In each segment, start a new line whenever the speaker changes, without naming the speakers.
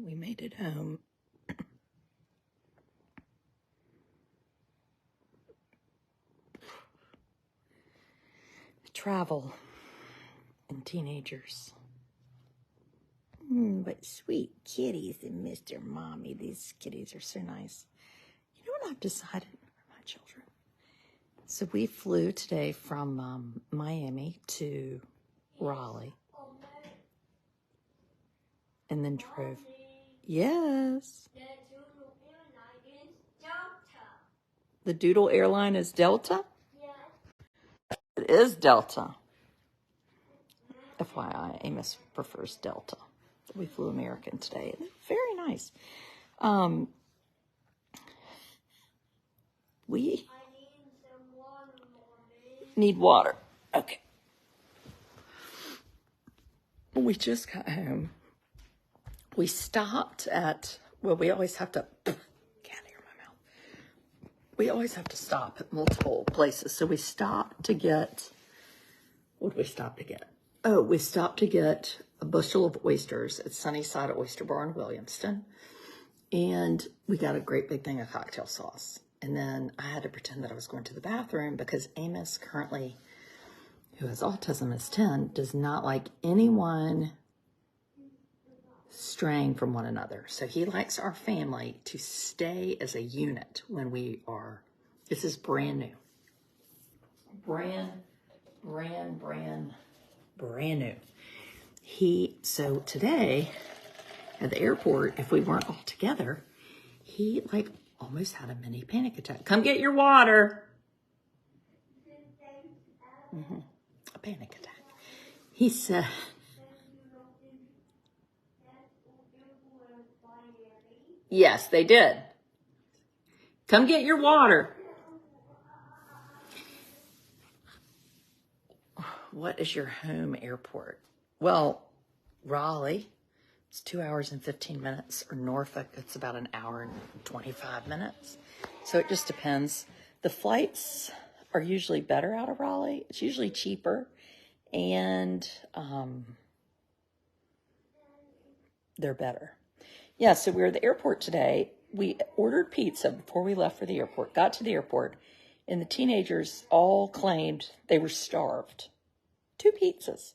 We made it home. Travel and teenagers. But sweet kitties and Mr. Mommy. These kitties are so nice. You know what I've decided, my children? So we flew today from Miami to Raleigh. And then drove. Yes. The Doodle airline is Delta? Yes. It is Delta. FYI, Amos prefers Delta. We flew American today. And they're very nice. We need water. Okay. We just got home. We stopped at, well, we always have to, can't hear my mouth. We always have to stop at multiple places. So we stopped to get, what did we stop to get? Oh, we stopped to get a bushel of oysters at Sunnyside Oyster Bar in Williamston. And we got a great big thing of cocktail sauce. And then I had to pretend that I was going to the bathroom because Amos currently, who has autism, is 10, does not like anyone straying from one another. So he likes our family to stay as a unit when we are, this is brand new. Brand new. So today at the airport, if we weren't all together, he like almost had a mini panic attack. Come get your water. A panic attack. He said, yes, they did. Come get your water. What is your home airport? Well, Raleigh, it's 2 hours and 15 minutes. Or Norfolk, it's about an hour and 25 minutes. So it just depends. The flights are usually better out of Raleigh. It's usually cheaper. And they're better. Yeah, so we were at the airport today. We ordered pizza before we left for the airport, got to the airport, and the teenagers all claimed they were starved. 2 pizzas.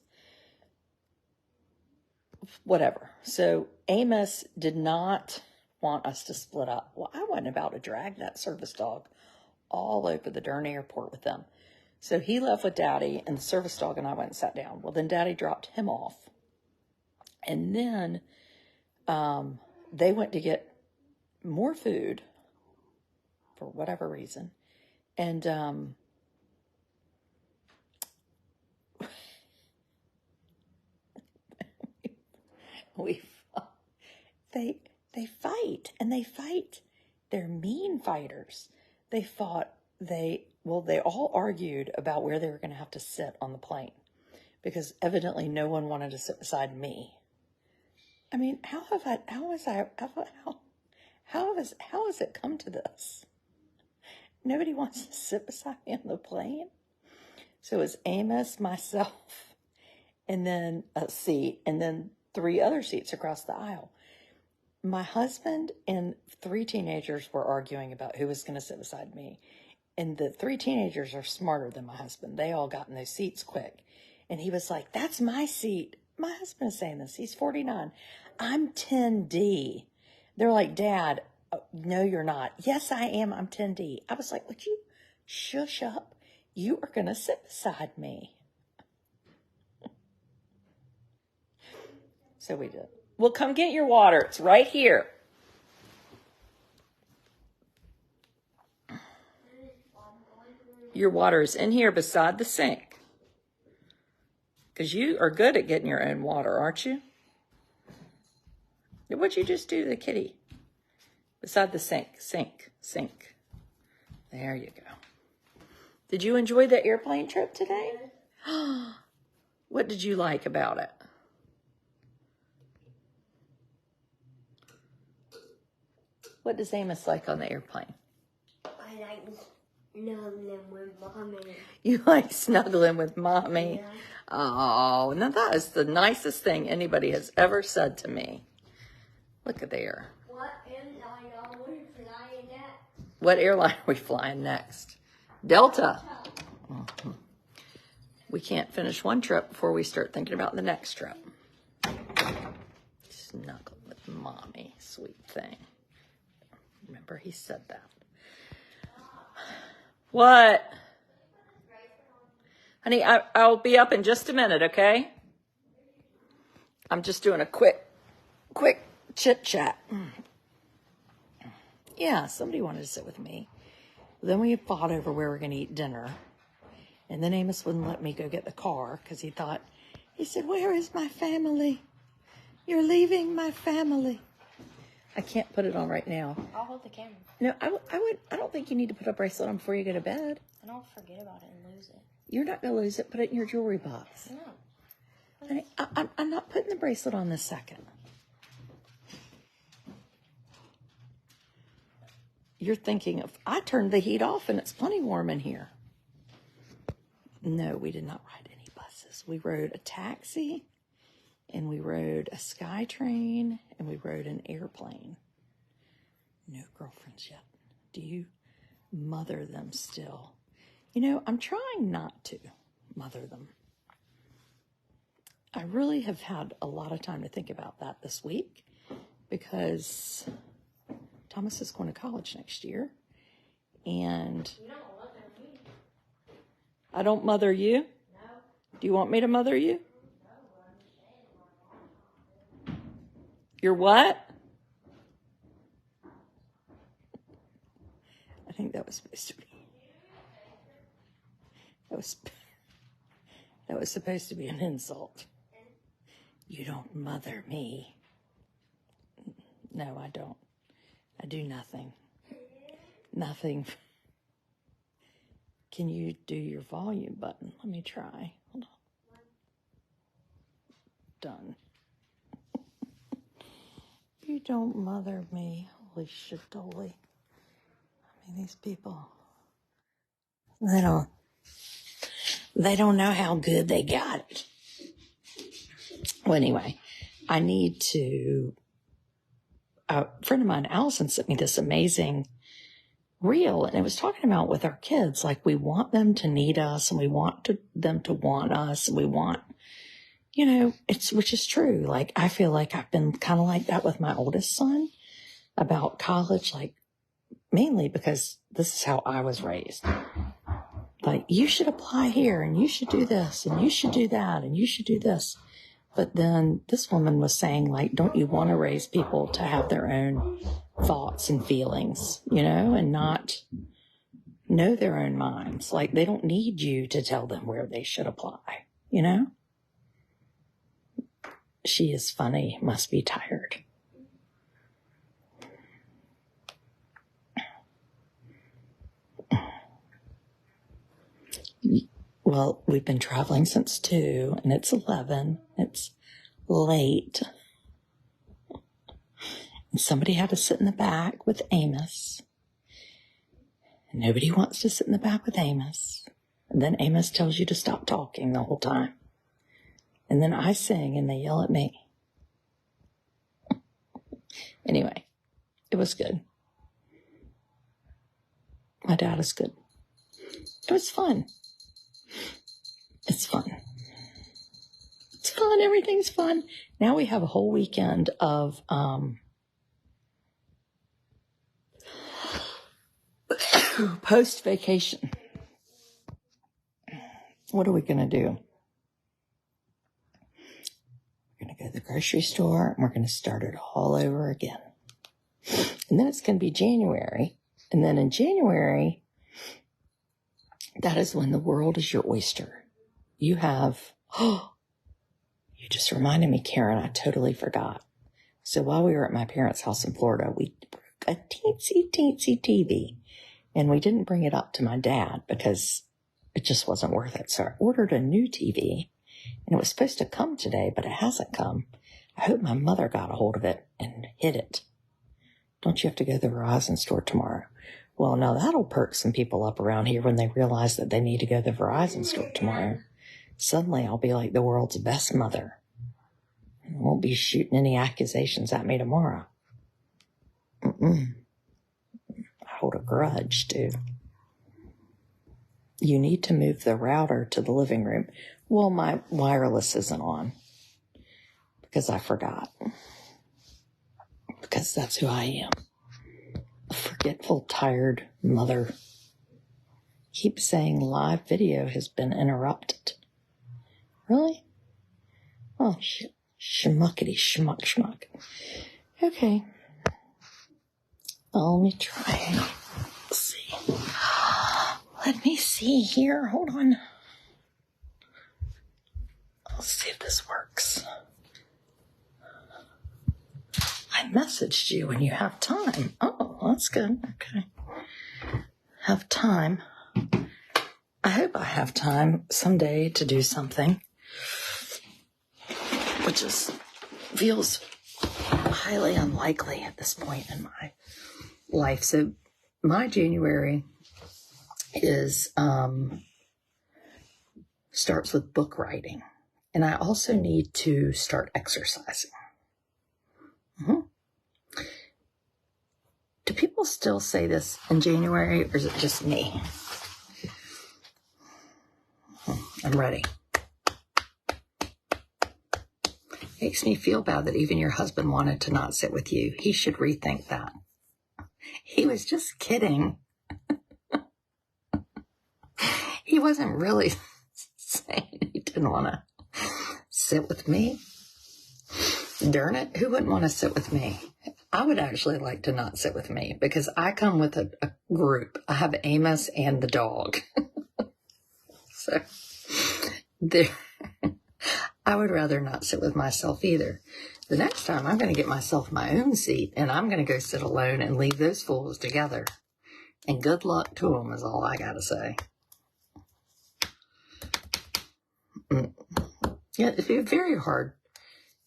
Whatever. So Amos did not want us to split up. Well, I wasn't about to drag that service dog all over the darn airport with them. So he left with Daddy, and the service dog and I went and sat down. Well, then Daddy dropped him off. And then they went to get more food for whatever reason. And they fight, and they fight. They're mean fighters. They all argued about where they were going to have to sit on the plane because evidently no one wanted to sit beside me. I mean, how has it come to this? Nobody wants to sit beside me on the plane. So it's Amos, myself, and then a seat, and then 3 other seats across the aisle. My husband and 3 teenagers were arguing about who was going to sit beside me. And the 3 teenagers are smarter than my husband. They all got in those seats quick. And he was like, that's my seat. My husband is saying this. He's 49. I'm 10D. They're like, Dad, no, you're not. Yes, I am. I'm 10D. I was like, would you shush up? You are going to sit beside me. So we did. Well, come get your water. It's right here. Your water is in here beside the sink. Because you are good at getting your own water, aren't you? What'd you just do to the kitty? Beside the sink. Sink. There you go. Did you enjoy the airplane trip today? What did you like about it? What does Amos like on the airplane?
I like snuggling with Mommy.
You like snuggling with Mommy?
Yeah.
Oh, now that is the nicest thing anybody has ever said to me. Look at there.
What airline are we flying at?
What airline are we flying next? Delta. Mm-hmm. We can't finish one trip before we start thinking about the next trip. Snuggle with mommy, sweet thing. Remember, he said that. What? Honey, I'll be up in just a minute, okay? I'm just doing a quick chit chat. Yeah, somebody wanted to sit with me. Then we fought over where we're going to eat dinner. And then Amos wouldn't let me go get the car because he said, where is my family? You're leaving my family. I can't put it on right now.
I'll hold the camera.
No, I don't think you need to put a bracelet on before you go to bed.
I don't forget about it and lose it.
You're not going to lose it. Put it in your jewelry box.
No.
Honey, I'm not putting the bracelet on this second. You're thinking of, I turned the heat off and it's plenty warm in here. No, we did not ride any buses. We rode a taxi and we rode a sky train and we rode an airplane. No girlfriends yet. Do you mother them still? You know, I'm trying not to mother them. I really have had a lot of time to think about that this week because Thomas is going to college next year. And I don't mother you? No. Do you want me to mother you? No. You're what? I think that was supposed to be. That was supposed to be an insult. You don't mother me. No, I don't. I do nothing. Nothing. Can you do your volume button? Let me try. Hold on. Done. You don't mother me. Holy shit, Dolly. I mean, these people, they don't know how good they got it. Well, anyway, I need to, a friend of mine, Allison, sent me this amazing reel, and it was talking about with our kids, like we want them to need us and we want them to want us and we want, you know, which is true. Like, I feel like I've been kind of like that with my oldest son about college, like mainly because this is how I was raised. Like, you should apply here and you should do this and you should do that and you should do this. But then this woman was saying, like, don't you want to raise people to have their own thoughts and feelings, you know, and not know their own minds? Like, they don't need you to tell them where they should apply, you know? She is funny, must be tired. Well, we've been traveling since 2, and it's 11. It's late. And somebody had to sit in the back with Amos. And nobody wants to sit in the back with Amos. And then Amos tells you to stop talking the whole time. And then I sing, and they yell at me. Anyway, it was good. My dad is good. It was fun. It's fun. It's fun. Everything's fun. Now we have a whole weekend of post-vacation. What are we going to do? We're going to go to the grocery store and we're going to start it all over again. And then it's going to be January. And then in January, that is when the world is your oyster. You just reminded me, Karen, I totally forgot. So while we were at my parents' house in Florida, we broke a teensy TV, and we didn't bring it up to my dad because it just wasn't worth it. So I ordered a new TV, and it was supposed to come today, but it hasn't come. I hope my mother got a hold of it and hid it. Don't you have to go to the Verizon store tomorrow? Well, now that'll perk some people up around here when they realize that they need to go to the Verizon store tomorrow. Suddenly I'll be like the world's best mother. I won't be shooting any accusations at me tomorrow. I hold a grudge, dude. You need to move the router to the living room. Well, my wireless isn't on because I forgot. Because that's who I am. A forgetful, tired mother. Keep saying live video has been interrupted. Really? Oh, schmuckety schmuck. Okay. Let me try. Let's see. Let me see here. Hold on. Let's see if this works. I messaged you when you have time. Oh, that's good. Okay. Have time. I hope I have time someday to do something, which feels highly unlikely at this point in my life. So my January is starts with book writing, and I also need to start exercising. Do people still say this in January, or is it just me? I'm ready. Makes me feel bad that even your husband wanted to not sit with you. He should rethink that. He was just kidding. He wasn't really saying he didn't want to sit with me. Darn it, who wouldn't want to sit with me? I would actually like to not sit with me because I come with a group. I have Amos and the dog. So I would rather not sit with myself either. The next time I'm going to get myself my own seat and I'm going to go sit alone and leave those fools together. And good luck to them is all I got to say. Yeah, it'd be very hard.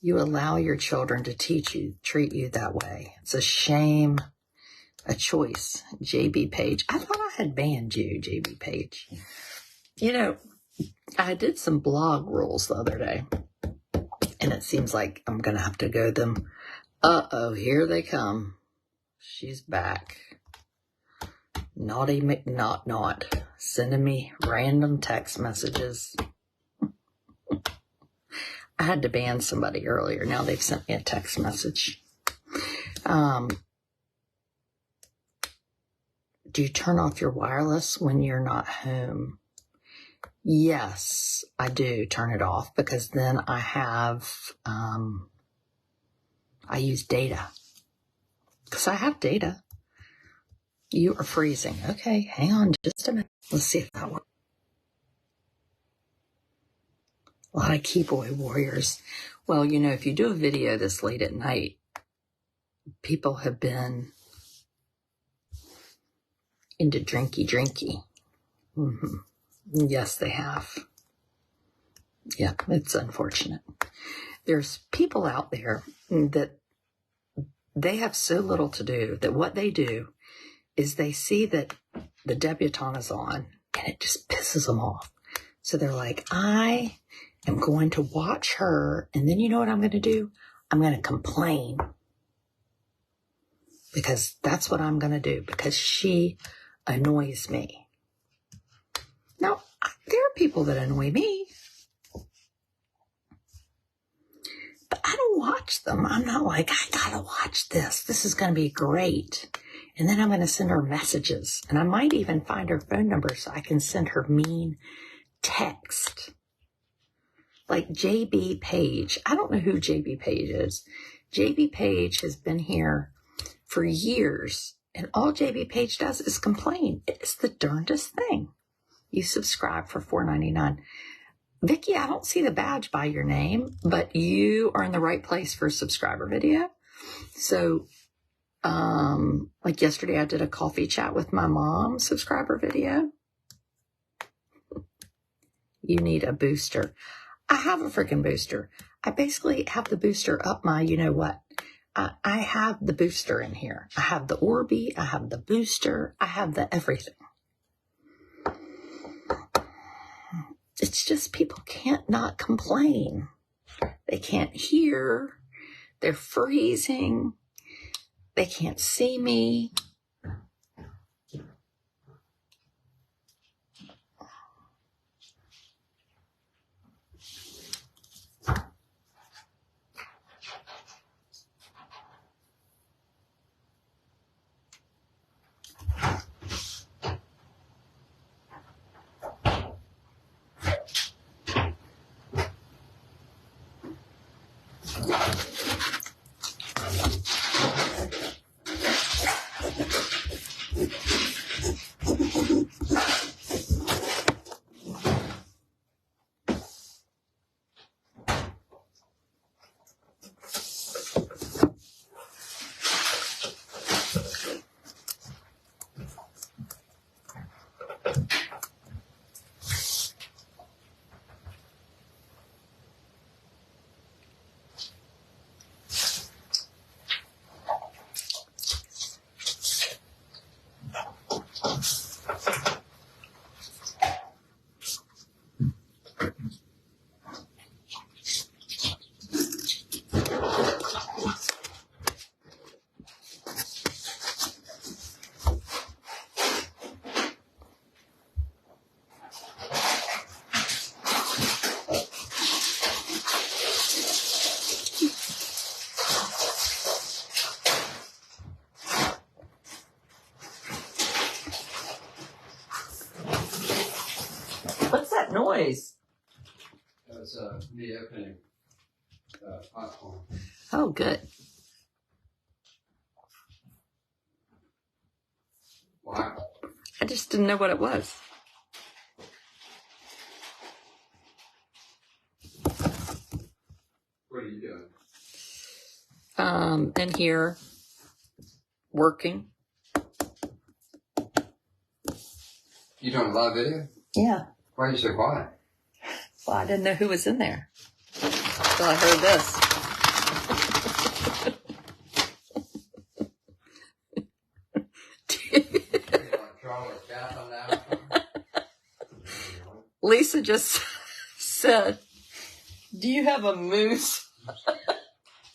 You allow your children to treat you that way. It's a shame, a choice. JB Page. I thought I had banned you, JB Page. You know, I did some blog rules the other day, and it seems like I'm going to have to go them. Uh-oh, here they come. She's back. Naughty McNot, sending me random text messages. I had to ban somebody earlier. Now they've sent me a text message. Do you turn off your wireless when you're not home? Yes, I do turn it off because then I have, I use data. Because I have data. You are freezing. Okay, hang on just a minute. Let's see if that works. A lot of keyboard warriors. Well, you know, if you do a video this late at night, people have been into drinky. Mm-hmm. Yes, they have. Yeah, it's unfortunate. There's people out there that they have so little to do that what they do is they see that the debutante is on and it just pisses them off. So they're like, I am going to watch her, and then you know what I'm going to do? I'm going to complain. Because that's what I'm going to do, because she annoys me. Now, there are people that annoy me, but I don't watch them. I'm not like, I got to watch this. This is going to be great. And then I'm going to send her messages, and I might even find her phone number so I can send her mean text. Like JB Page. I don't know who JB Page is. JB Page has been here for years, and all JB Page does is complain. It's the darndest thing. You subscribe for $4.99. Vicki, I don't see the badge by your name, but you are in the right place for a subscriber video. So, like yesterday, I did a coffee chat with my mom subscriber video. You need a booster. I have a freaking booster. I basically have the booster up my, you know what? I have the booster in here. I have the Orbi. I have the booster. I have the everything. It's just people can't not complain. They can't hear. They're freezing. They can't see me. What's that noise?
That's me opening popcorn.
Oh, good.
Wow.
I just didn't know what it was.
What are you doing?
In here, working.
You doing a live video?
Yeah.
Why are you so quiet?
Well, I didn't know who was in there. So I heard this. Lisa just said, "Do you have a moose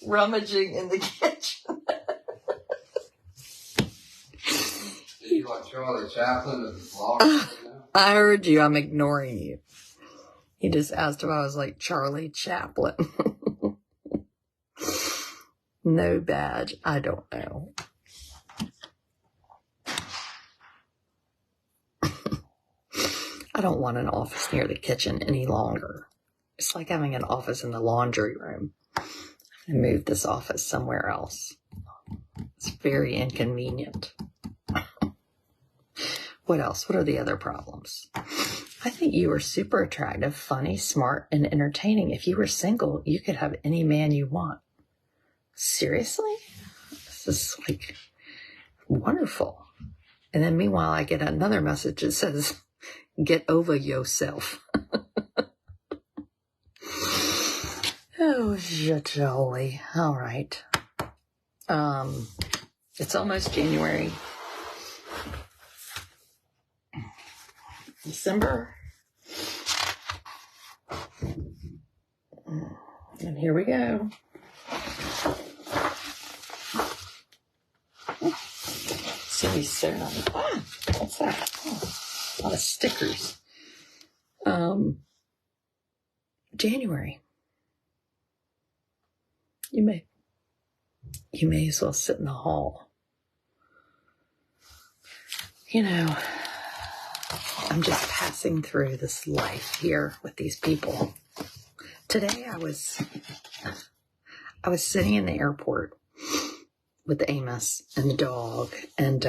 rummaging in the kitchen?"
Did you like Charlie Chaplin of the vlog?
I heard you. I'm ignoring you. He just asked if I was like Charlie Chaplin. No badge. I don't know. I don't want an office near the kitchen any longer. It's like having an office in the laundry room. I moved this office somewhere else. It's very inconvenient. What else? What are the other problems? I think you are super attractive, funny, smart, and entertaining. If you were single, you could have any man you want. Seriously? This is like wonderful. And then meanwhile, I get another message that says, "Get over yourself." Oh, jolly. All right. It's almost January. December. And here we go. Cindy's sewing on. What's that? Oh, a lot of stickers. January. You may as well sit in the hall. You know, I'm just passing through this life here with these people. Today I was sitting in the airport with Amos and the dog, and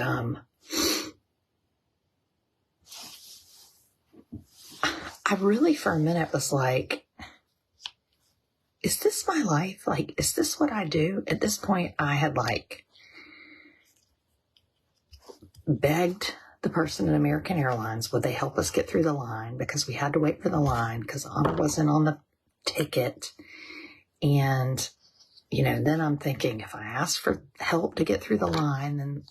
I really for a minute was like, is this my life? Like, is this what I do? At this point, I had like begged the person at American Airlines, would they help us get through the line? Because we had to wait for the line because Anna wasn't on the ticket. And, you know, then I'm thinking if I ask for help to get through the line, then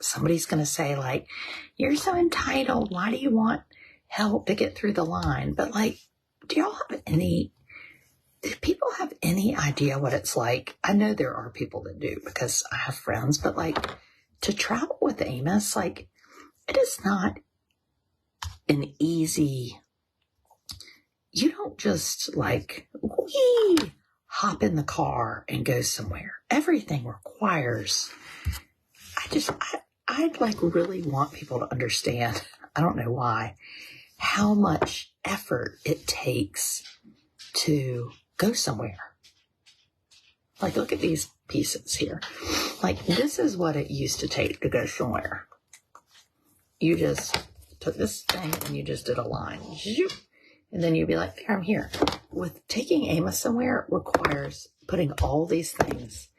somebody's going to say like, "You're so entitled. Why do you want help to get through the line?" But like, do y'all have any
Do people have any idea what it's like? I know there are people that do because I have friends, but like to travel with Amos, like it is not an easy, you don't just like hop in the car and go somewhere. Everything requires, I like really want people to understand, I don't know why, how much effort it takes to go somewhere. Like, look at these pieces here. Like, this is what it used to take to go somewhere. You just took this thing and you just did a line. And then you'd be like, there, I'm here. With taking Amos somewhere requires putting all these things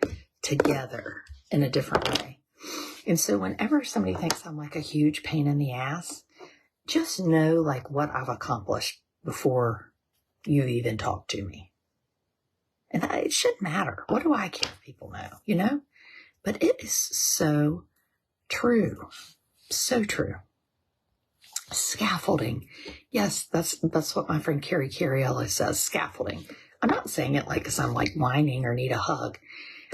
together in a different way. And so whenever somebody thinks I'm like a huge pain in the ass, just know like what I've accomplished before you even talk to me. And it shouldn't matter. What do I care if people know, you know? But it is so true. So true. Scaffolding. Yes, that's what my friend Carrie Cariello says, scaffolding. I'm not saying it like because I'm like whining or need a hug.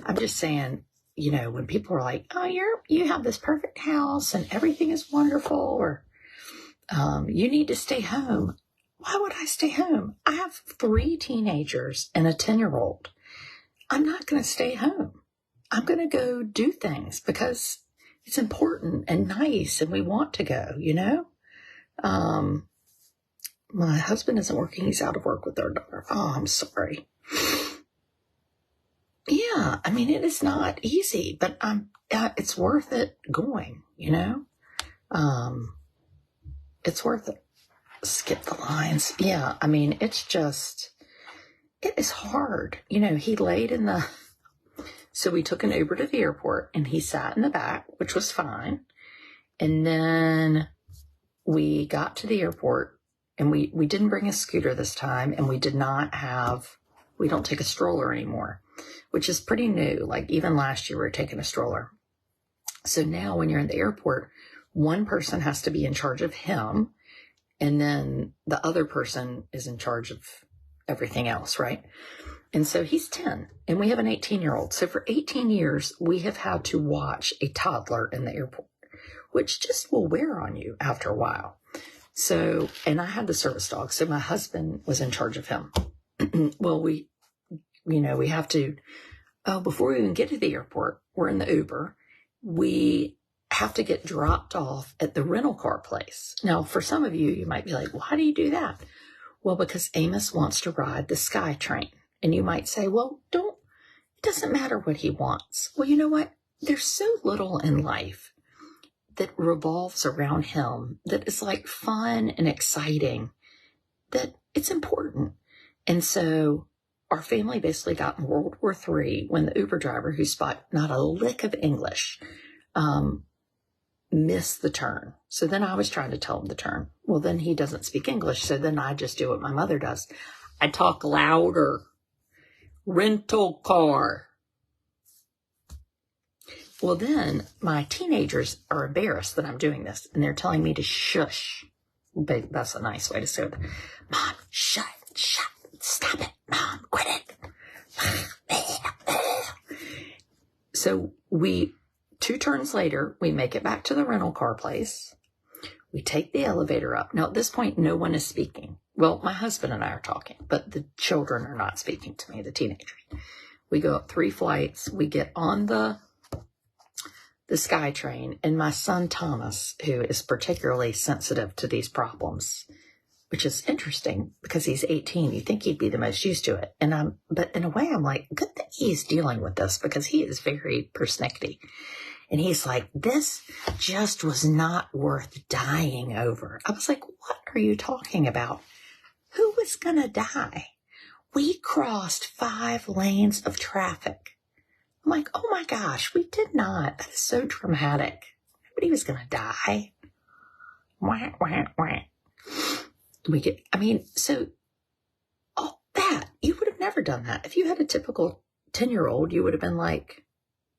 I'm just saying, you know, when people are like, oh, you have this perfect house and everything is wonderful, or you need to stay home. Why would I stay home? I have 3 teenagers and a 10-year-old. I'm not going to stay home. I'm going to go do things because it's important and nice and we want to go, you know? My husband isn't working. He's out of work with our daughter. Oh, I'm sorry. Yeah, I mean, it is not easy, but it's worth it going, you know? It's worth it. Skip the lines. Yeah, I mean, it is hard. You know, he laid in so we took an Uber to the airport and he sat in the back, which was fine. And then we got to the airport and we didn't bring a scooter this time, and we don't take a stroller anymore, which is pretty new. Like even last year we were taking a stroller. So now when you're in the airport, one person has to be in charge of him, and then the other person is in charge of everything else, right? And so he's 10 and we have an 18-year-old. So for 18 years, we have had to watch a toddler in the airport, which just will wear on you after a while. So, and I had the service dog. So my husband was in charge of him. Well, we have to, before we even get to the airport, we're in the Uber. We have to get dropped off at the rental car place. Now, for some of you, you might be like, why do you do that? Well, because Amos wants to ride the Sky Train. And you might say, well, it doesn't matter what he wants. Well, you know what? There's so little in life that revolves around him that is like fun and exciting, that it's important. And so our family basically got in World War III when the Uber driver, who spoke not a lick of English, missed the turn. So then I was trying to tell him the turn. Well, then he doesn't speak English. So then I just do what my mother does. I talk louder. Rental car. Well, then my teenagers are embarrassed that I'm doing this, and they're telling me to shush. That's a nice way to say it. Mom, shut, stop it. Mom, quit it. So 2 turns later, we make it back to the rental car place. We take the elevator up. Now, at this point, no one is speaking. Well, my husband and I are talking, but the children are not speaking to me, the teenagers. We go up 3 flights. We get on the Sky Train, and my son Thomas, who is particularly sensitive to these problems, which is interesting because he's 18. You think he'd be the most used to it. But in a way, I'm like, good that he's dealing with this because he is very persnickety. And he's like, this just was not worth dying over. I was like, what are you talking about? Who was going to die? We crossed 5 lanes of traffic. I'm like, oh my gosh, we did not. That is so dramatic. Nobody was going to die. Wah, wah, wah. So all that, you would have never done that. If you had a typical 10-year-old, you would have been like,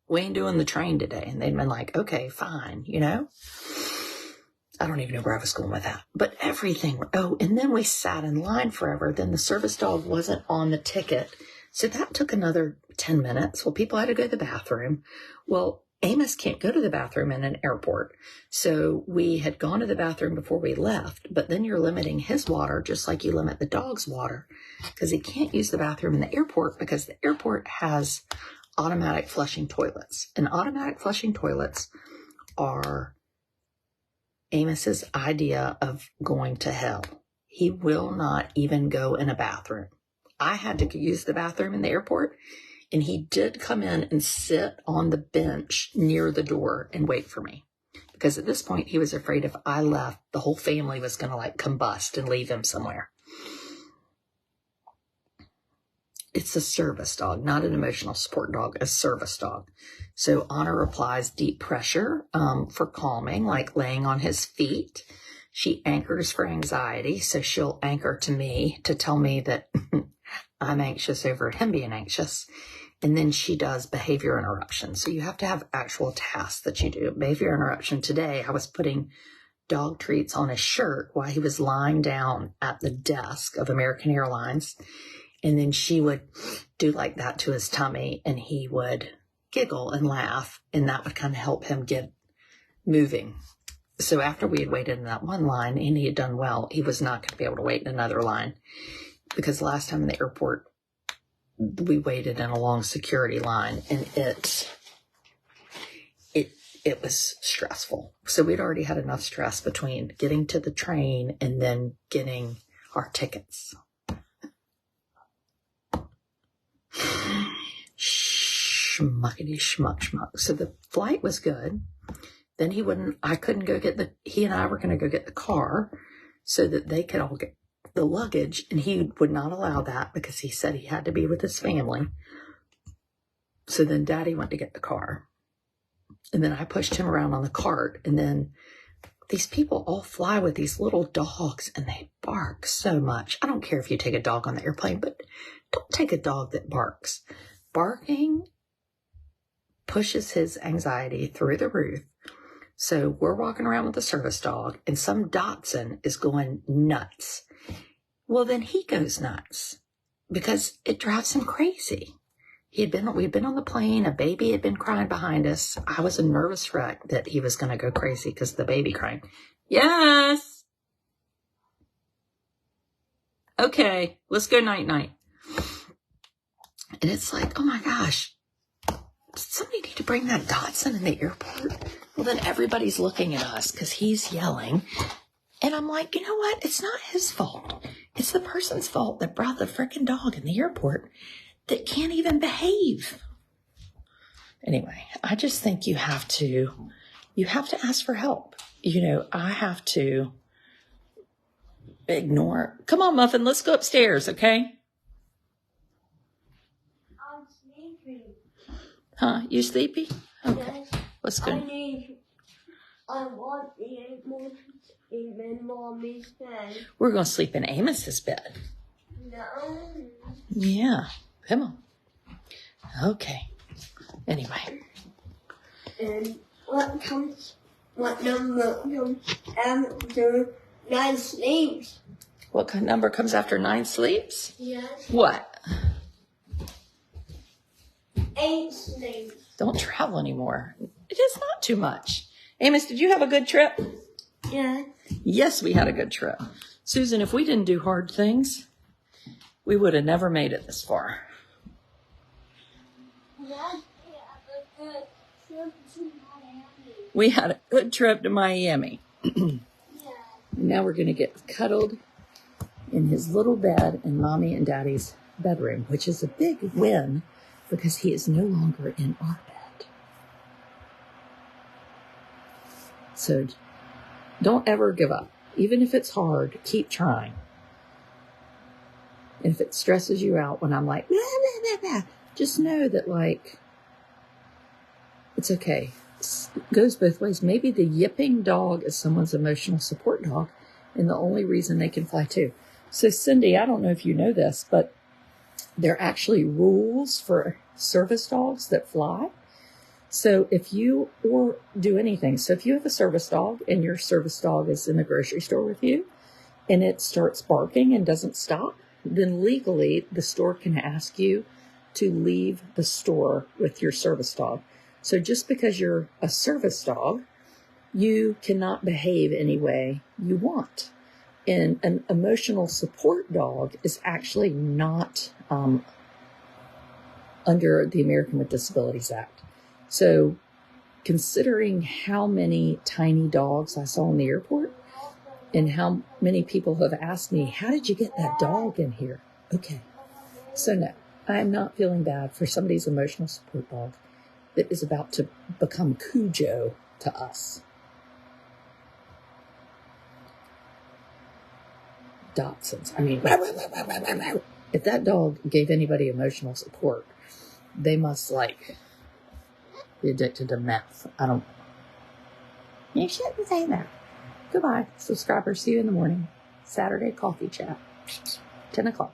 we ain't doing the train today. And they'd been like, okay, fine, you know? I don't even know where I was going with that. But everything. Oh, and then we sat in line forever. Then the service dog wasn't on the ticket. So that took another 10 minutes. Well, people had to go to the bathroom. Well, Amos can't go to the bathroom in an airport. So we had gone to the bathroom before we left. But then you're limiting his water just like you limit the dog's water. Because he can't use the bathroom in the airport because the airport has automatic flushing toilets. And automatic flushing toilets are Amos's idea of going to hell. He will not even go in a bathroom. I had to use the bathroom in the airport, and he did come in and sit on the bench near the door and wait for me. Because at this point, he was afraid if I left, the whole family was going to like combust and leave him somewhere. It's a service dog, not an emotional support dog, a service dog. So Honor applies deep pressure for calming, like laying on his feet. She anchors for anxiety, so she'll anchor to me to tell me that I'm anxious over him being anxious. And then she does behavior interruption. So you have to have actual tasks that you do. Behavior interruption today, I was putting dog treats on his shirt while he was lying down at the desk of American Airlines. And then she would do like that to his tummy, and he would giggle and laugh, and that would kind of help him get moving. So after we had waited in that one line and he had done well, he was not going to be able to wait in another line, because last time in the airport, we waited in a long security line, and it was stressful. So we'd already had enough stress between getting to the train and then getting our tickets. Schmuckety schmuck schmuck. So the flight was good. Then he and I were going to go get the car so that they could all get the luggage, and he would not allow that because he said he had to be with his family. So then Daddy went to get the car, and then I pushed him around on the cart, and then these people all fly with these little dogs, and they bark so much. I don't care if you take a dog on the airplane, but don't take a dog that barks. Barking pushes his anxiety through the roof. So we're walking around with a service dog, and some Dachshund is going nuts. Well, then he goes nuts because it drives him crazy. We'd been on the plane. A baby had been crying behind us. I was a nervous wreck that he was going to go crazy because of the baby crying. Yes. Okay, let's go night-night. And it's like, oh my gosh, does somebody need to bring that Dachshund in the airport? Well, then everybody's looking at us because he's yelling. And I'm like, you know what? It's not his fault. It's the person's fault that brought the frickin' dog in the airport that can't even behave. Anyway, I just think you have to ask for help. You know, I have to ignore. Come on, Muffin, let's go upstairs, okay?
I'm sleepy.
Huh? You sleepy? Okay.
Yes.
Let's go.
I want the animal to sleep in Mommy's bed.
We're going to sleep in Amos's bed.
No.
Yeah. Come on. Okay. Anyway.
And what number comes after 9 sleeps?
What number comes after 9 sleeps?
Yes.
What?
8 sleeps.
Don't travel anymore. It is not too much. Amos, did you have a good trip?
Yeah.
Yes, we had a good trip. Susan, if we didn't do hard things, we would have never made it this far. We had a good trip to Miami. Now we're going to get cuddled in his little bed in Mommy and Daddy's bedroom, which is a big win because he is no longer in our bed. So don't ever give up. Even if it's hard, keep trying. And if it stresses you out when I'm like, blah, blah, blah, blah, just know that, like, it's okay. It goes both ways. Maybe the yipping dog is someone's emotional support dog, and the only reason they can fly too. So, Cindy, I don't know if you know this, but there are actually rules for service dogs that fly. So if you, or do anything, so if you have a service dog and your service dog is in the grocery store with you and it starts barking and doesn't stop, then legally the store can ask you to leave the store with your service dog. So just because you're a service dog, you cannot behave any way you want. And an emotional support dog is actually not under the American with Disabilities Act. So considering how many tiny dogs I saw in the airport and how many people have asked me, how did you get that dog in here? Okay. So no, I am not feeling bad for somebody's emotional support dog that is about to become Cujo to us. Dachshunds. I mean, if that dog gave anybody emotional support, they must be addicted to meth. I don't. You shouldn't say that. Goodbye, subscribers. See you in the morning. Saturday coffee chat, 10 o'clock.